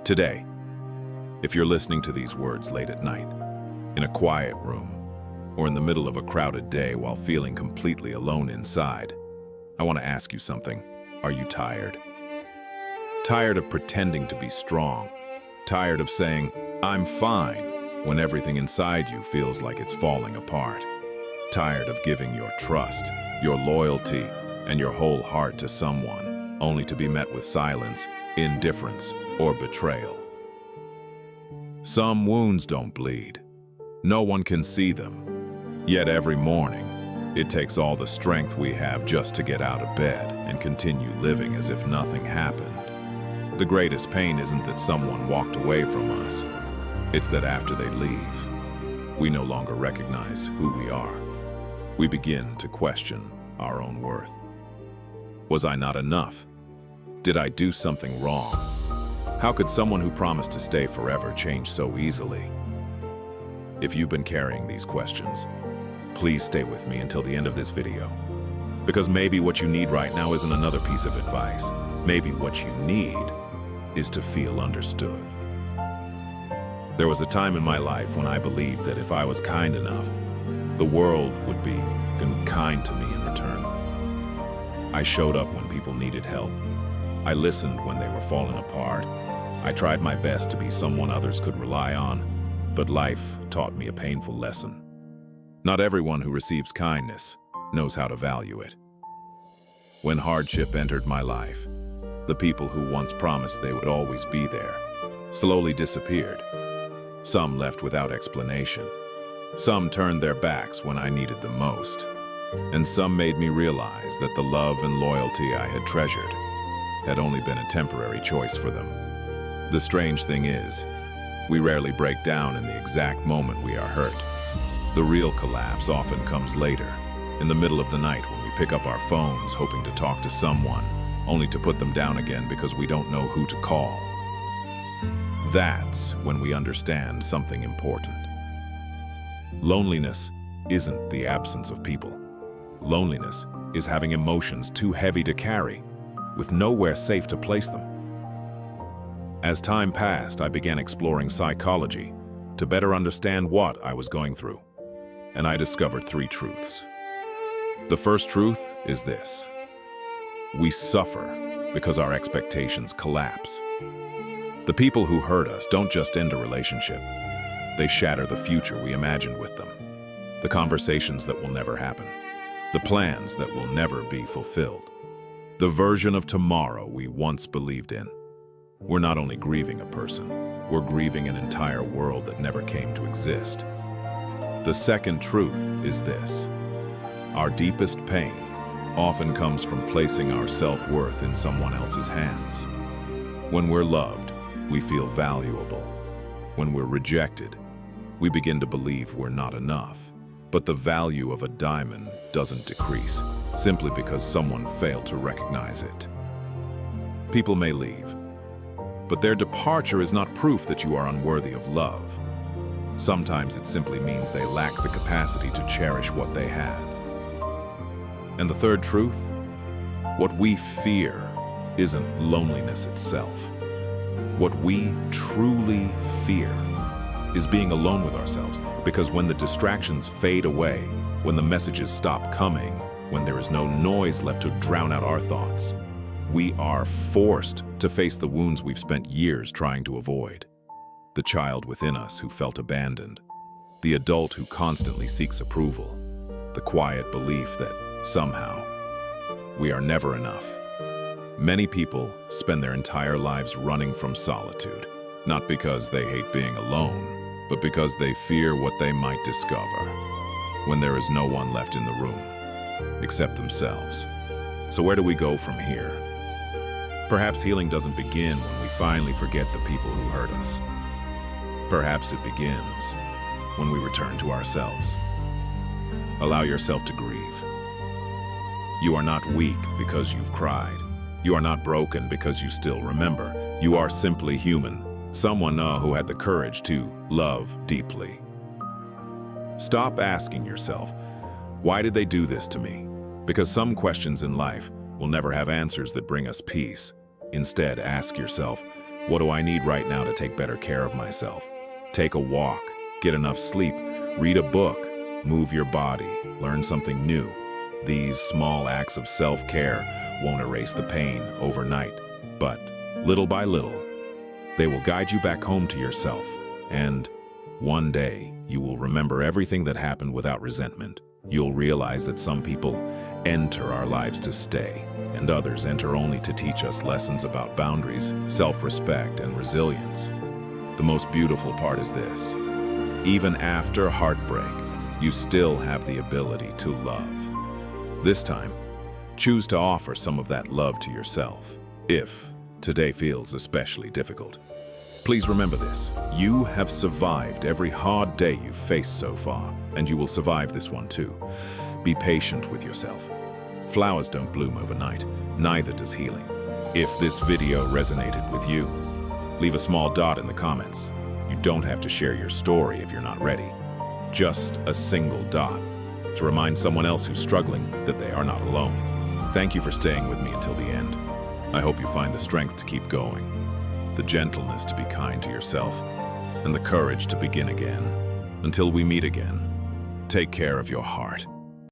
Today, if you're listening to these words late at night, in a quiet room, or in the middle of a crowded day while feeling completely alone inside, I want to ask you something. Are you tired? Tired of pretending to be strong? Tired of saying, "I'm fine," when everything inside you feels like it's falling apart? Tired of giving your trust, your loyalty, and your whole heart to someone, only to be met with silence, indifference, or betrayal? Some wounds don't bleed. No one can see them. Yet every morning, it takes all the strength we have just to get out of bed and continue living as if nothing happened. The greatest pain isn't that someone walked away from us. It's that after they leave, we no longer recognize who we are. We begin to question our own worth. Was I not enough? Did I do something wrong? How could someone who promised to stay forever change so easily? If you've been carrying these questions, please stay with me until the end of this video. Because maybe what you need right now isn't another piece of advice. Maybe what you need is to feel understood. There was a time in my life when I believed that if I was kind enough, the world would be kind to me in return. I showed up when people needed help. I listened when they were falling apart. I tried my best to be someone others could rely on, but life taught me a painful lesson. Not everyone who receives kindness knows how to value it. When hardship entered my life, the people who once promised they would always be there slowly disappeared. Some left without explanation. Some turned their backs when I needed them most. And some made me realize that the love and loyalty I had treasured had only been a temporary choice for them. The strange thing is, we rarely break down in the exact moment we are hurt. The real collapse often comes later, in the middle of the night when we pick up our phones hoping to talk to someone, only to put them down again because we don't know who to call. That's when we understand something important. Loneliness isn't the absence of people. Loneliness is having emotions too heavy to carry, with nowhere safe to place them. As time passed, I began exploring psychology to better understand what I was going through. And I discovered 3 truths. The first truth is this: we suffer because our expectations collapse. The people who hurt us don't just end a relationship. They shatter the future we imagined with them. The conversations that will never happen. The plans that will never be fulfilled. The version of tomorrow we once believed in. We're not only grieving a person, we're grieving an entire world that never came to exist. The second truth is this: our deepest pain often comes from placing our self-worth in someone else's hands. When we're loved, we feel valuable. When we're rejected, we begin to believe we're not enough. But the value of a diamond doesn't decrease simply because someone failed to recognize it. People may leave, but their departure is not proof that you are unworthy of love. Sometimes it simply means they lack the capacity to cherish what they had. And the third truth? What we fear isn't loneliness itself. What we truly fear is being alone with ourselves, because when the distractions fade away, when the messages stop coming, when there is no noise left to drown out our thoughts, we are forced to face the wounds we've spent years trying to avoid. The child within us who felt abandoned, the adult who constantly seeks approval, the quiet belief that somehow we are never enough. Many people spend their entire lives running from solitude, not because they hate being alone, but because they fear what they might discover when there is no one left in the room except themselves. So where do we go from here? Perhaps healing doesn't begin when we finally forget the people who hurt us. Perhaps it begins when we return to ourselves. Allow yourself to grieve. You are not weak because you've cried. You are not broken because you still remember. You are simply human. Someone who had the courage to love deeply. Stop asking yourself, why did they do this to me? Because some questions in life will never have answers that bring us peace. Instead, ask yourself, What do I need right now to take better care of myself? Take a walk, get enough sleep, read a book, move your body, learn something new. These small acts of self-care won't erase the pain overnight, but little by little, they will guide you back home to yourself. And one day, you will remember everything that happened without resentment. You'll realize that some people enter our lives to stay, and others enter only to teach us lessons about boundaries, self-respect, and resilience. The most beautiful part is this: even after heartbreak, you still have the ability to love. This time, choose to offer some of that love to yourself, if today feels especially difficult. Please remember this: you have survived every hard day you've faced so far, and you will survive this one too. Be patient with yourself. Flowers don't bloom overnight, neither does healing. If this video resonated with you, leave a small dot in the comments. You don't have to share your story if you're not ready. Just a single dot to remind someone else who's struggling that they are not alone. Thank you for staying with me until the end. I hope you find the strength to keep going, the gentleness to be kind to yourself, and the courage to begin again. Until we meet again, take care of your heart.